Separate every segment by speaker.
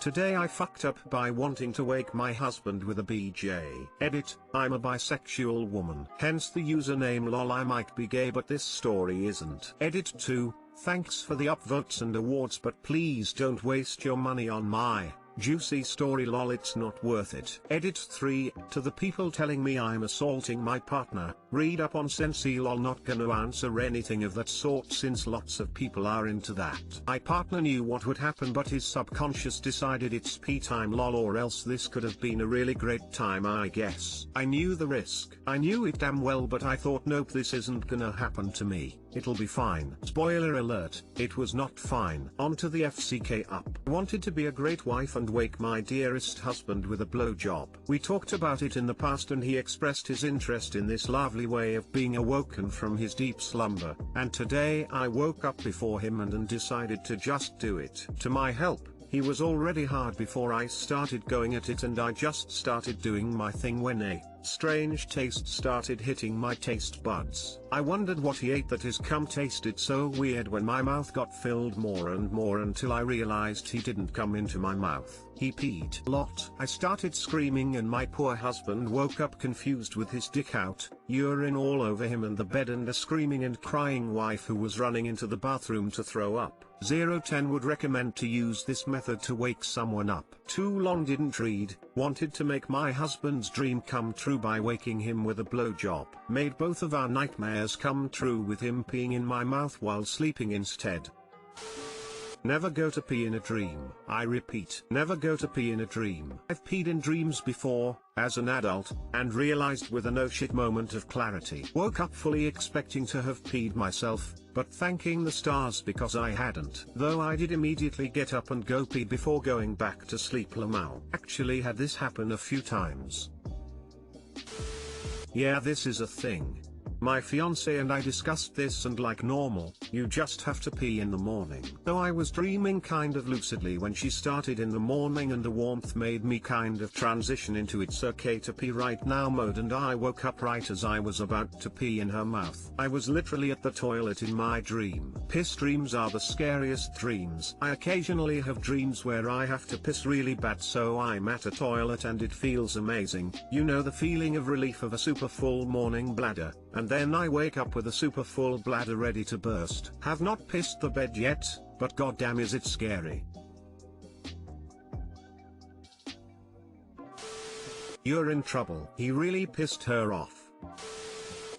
Speaker 1: Today I fucked up by wanting to wake my husband with a BJ. Edit, I'm a bisexual woman. Hence the username lol. I might be gay but this story isn't. Edit 2, thanks for the upvotes and awards but please don't waste your money on my juicy story lol, it's not worth it. Edit 3, to the people telling me I'm assaulting my partner, read up on Sensi lol. Not gonna answer anything of that sort since lots of people are into that. My partner knew what would happen but his subconscious decided it's pee time lol, or else this could have been a really great time I guess. I knew the risk. I knew it damn well but I thought nope, this isn't gonna happen to me. It'll be fine. Spoiler alert, it was not fine. On to the FCK up. I wanted to be a great wife and wake my dearest husband with a blowjob. We talked about it in the past and he expressed his interest in this lovely way of being awoken from his deep slumber, and today I woke up before him and decided to just do it. To my help, he was already hard before I started going at it and I just started doing my thing when a strange taste started hitting my taste buds. I wondered what he ate that his cum tasted so weird when my mouth got filled more and more until I realized he didn't come into my mouth. He peed a lot. I started screaming and my poor husband woke up confused with his dick out, urine all over him and the bed and a screaming and crying wife who was running into the bathroom to throw up. 010 would recommend to use this method to wake someone up. Too long didn't read, wanted to make my husband's dream come true by waking him with a blowjob. Made both of our nightmares come true with him peeing in my mouth while sleeping instead. Never go to pee in a dream. I repeat, never go to pee in a dream. I've peed in dreams before, as an adult, and realized with an oh shit moment of clarity. Woke up fully expecting to have peed myself, but thanking the stars because I hadn't. Though I did immediately get up and go pee before going back to sleep. Lamau. Actually had this happen a few times. Yeah, this is a thing. My fiance and I discussed this and like normal, you just have to pee in the morning. Though I was dreaming kind of lucidly when she started in the morning and the warmth made me kind of transition into it's okay to pee right now mode and I woke up right as I was about to pee in her mouth. I was literally at the toilet in my dream. Piss dreams are the scariest dreams. I occasionally have dreams where I have to piss really bad so I'm at a toilet and it feels amazing. You know the feeling of relief of a super full morning bladder. And then I wake up with a super full bladder ready to burst. Have not pissed the bed yet, but goddamn is it scary. You're in trouble. He really pissed her off.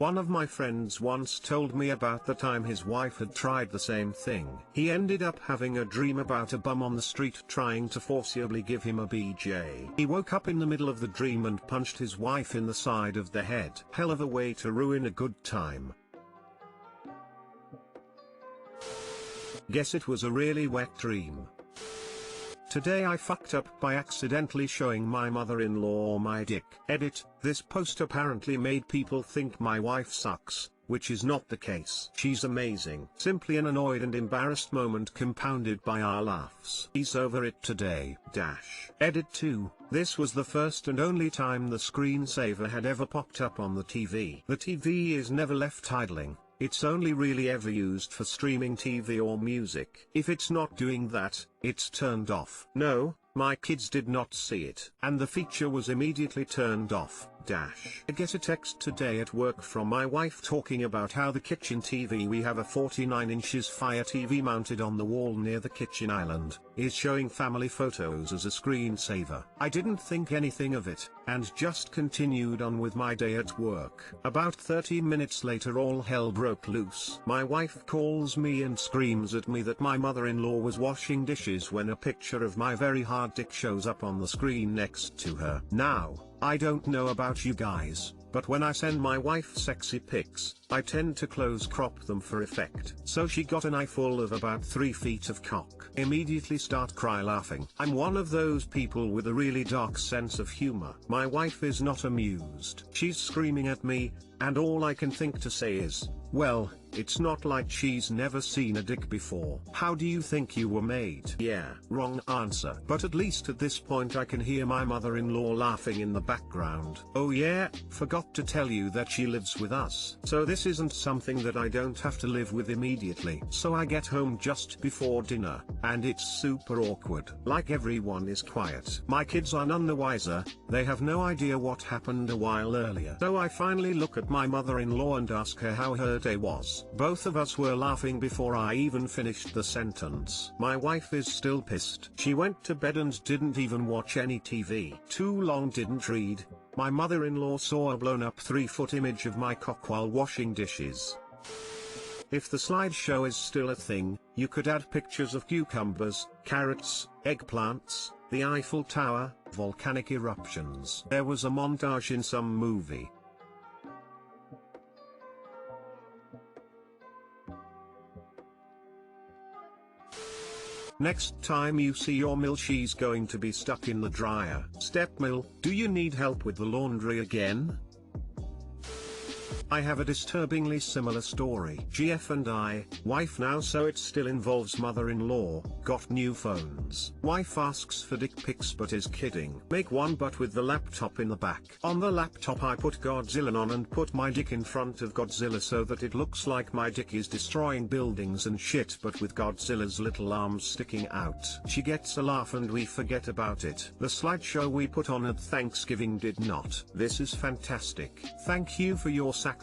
Speaker 1: One of my friends once told me about the time his wife had tried the same thing. He ended up having a dream about a bum on the street trying to forcibly give him a BJ. He woke up in the middle of the dream and punched his wife in the side of the head. Hell of a way to ruin a good time. Guess it was a really wet dream. Today I fucked up by accidentally showing my mother-in-law my dick. Edit, this post apparently made people think my wife sucks, which is not the case. She's amazing. Simply an annoyed and embarrassed moment compounded by our laughs. He's over it today. Edit 2, this was the first and only time the screensaver had ever popped up on the TV. The TV is never left idling. It's only really ever used for streaming TV or music. If it's not doing that, it's turned off. No, my kids did not see it. And the feature was immediately turned off. I get a text today at work from my wife talking about how the kitchen TV, we have a 49 inches Fire TV mounted on the wall near the kitchen island, is showing family photos as a screensaver. I didn't think anything of it, and just continued on with my day at work. About 30 minutes later all hell broke loose. My wife calls me and screams at me that my mother-in-law was washing dishes when a picture of my very hard dick shows up on the screen next to her. Now, I don't know about you guys, but when I send my wife sexy pics, I tend to close crop them for effect. So she got an eyeful of about 3 feet of cock. Immediately start cry laughing. I'm one of those people with a really dark sense of humor. My wife is not amused. She's screaming at me, and all I can think to say is, well, it's not like she's never seen a dick before. How do you think you were made? Yeah, wrong answer. But at least at this point I can hear my mother-in-law laughing in the background. Oh yeah, forgot to tell you that she lives with us. So this this isn't something that I don't have to live with immediately. So I get home just before dinner, and it's super awkward. Like everyone is quiet. My kids are none the wiser, they have no idea what happened a while earlier. So I finally look at my mother-in-law and ask her how her day was. Both of us were laughing before I even finished the sentence. My wife is still pissed. She went to bed and didn't even watch any TV. Too long didn't read. My mother-in-law saw a blown-up 3-foot image of my cock while washing dishes. If the slideshow is still a thing, you could add pictures of cucumbers, carrots, eggplants, the Eiffel Tower, volcanic eruptions. There was a montage in some movie. Next time you see your milk, she's going to be stuck in the dryer. Step mill, do you need help with the laundry again? I have a disturbingly similar story. GF and I, wife now so it still involves mother-in-law, got new phones. Wife asks for dick pics but is kidding. Make one but with the laptop in the back. On the laptop I put Godzilla on and put my dick in front of Godzilla so that it looks like my dick is destroying buildings and shit but with Godzilla's little arms sticking out. She gets a laugh and we forget about it. The slideshow we put on at Thanksgiving did not. This is fantastic. Thank you for your sacrifice.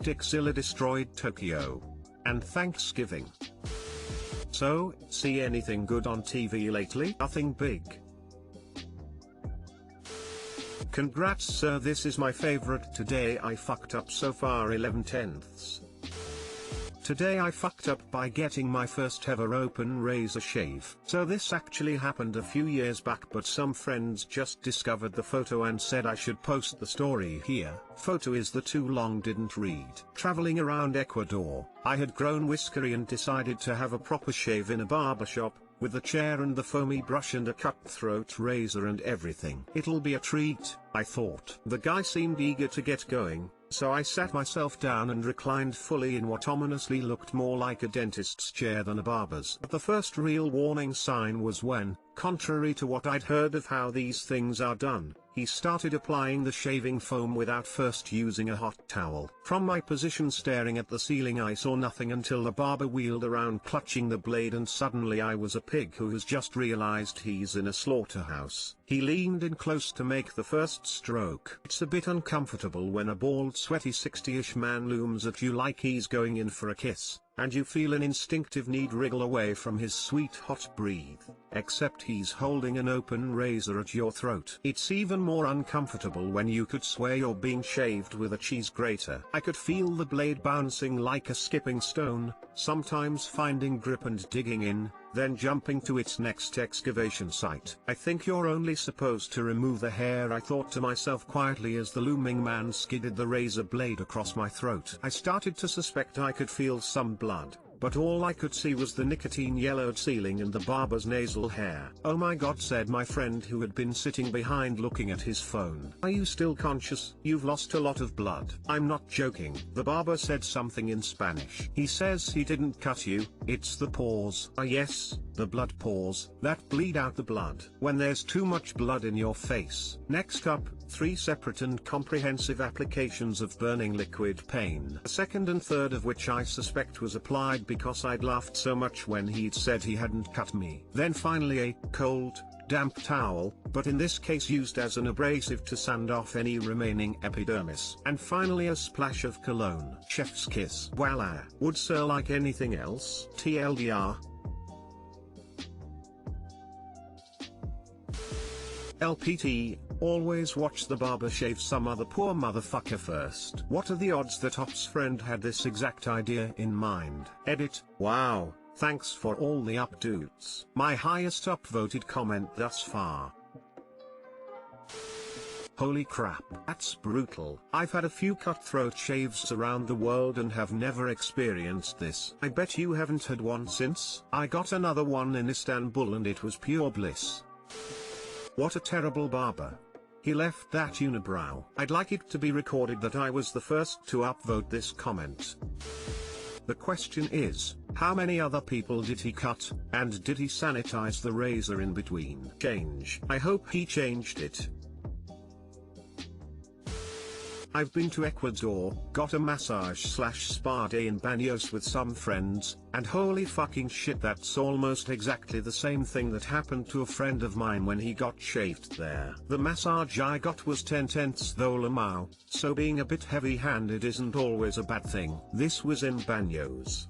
Speaker 1: Dickzilla destroyed Tokyo. And Thanksgiving. So, see anything good on TV lately? Nothing big. Congrats sir, this is my favorite. Today I fucked up so far 11/10ths. Today I fucked up by getting my first ever open razor shave. So this actually happened a few years back but some friends just discovered the photo and said I should post the story here. Photo is the too long didn't read. Traveling around Ecuador, I had grown whiskery and decided to have a proper shave in a barbershop, with a chair and the foamy brush and a cutthroat razor and everything. It'll be a treat, I thought. The guy seemed eager to get going, so I sat myself down and reclined fully in what ominously looked more like a dentist's chair than a barber's. But the first real warning sign was when, contrary to what I'd heard of how these things are done, he started applying the shaving foam without first using a hot towel. From my position staring at the ceiling I saw nothing until the barber wheeled around clutching the blade and suddenly I was a pig who has just realized he's in a slaughterhouse. He leaned in close to make the first stroke. It's a bit uncomfortable when a bald sweaty 60-ish man looms at you like he's going in for a kiss, and you feel an instinctive need wriggle away from his sweet hot breath. Except he's holding an open razor at your throat. It's even more uncomfortable when you could swear you're being shaved with a cheese grater. I could feel the blade bouncing like a skipping stone, sometimes finding grip and digging in, then jumping to its next excavation site. I think you're only supposed to remove the hair, I thought to myself quietly as the looming man skidded the razor blade across my throat. I started to suspect I could feel some blood, but all I could see was the nicotine-yellowed ceiling and the barber's nasal hair. Oh my god, said my friend who had been sitting behind looking at his phone. Are you still conscious? You've lost a lot of blood. I'm not joking. The barber said something in Spanish. He says he didn't cut you, it's the pores. Ah yes, the blood pores, that bleed out the blood. When there's too much blood in your face. Next up, 3 separate and comprehensive applications of burning liquid pain. The second and third of which I suspect was applied because I'd laughed so much when he'd said he hadn't cut me. Then finally a cold, damp towel, but in this case used as an abrasive to sand off any remaining epidermis. And finally a splash of cologne. Chef's kiss. Voila. Would sir like anything else? TLDR. LPT, always watch the barber shave some other poor motherfucker first. What are the odds that Ops friend had this exact idea in mind? Edit. Wow, thanks for all the updates. My highest upvoted comment thus far. Holy crap, that's brutal. I've had a few cutthroat shaves around the world and have never experienced this. I bet you haven't had one since. I got another one in Istanbul and it was pure bliss. What a terrible barber. He left that unibrow. I'd like it to be recorded that I was the first to upvote this comment. The question is, how many other people did he cut, and did he sanitize the razor in between? Change. I hope he changed it. I've been to Ecuador, got a massage/spa day in Baños with some friends, and holy fucking shit, that's almost exactly the same thing that happened to a friend of mine when he got shaved there. The massage I got was 10 tenths though lamau, so being a bit heavy-handed isn't always a bad thing. This was in Baños.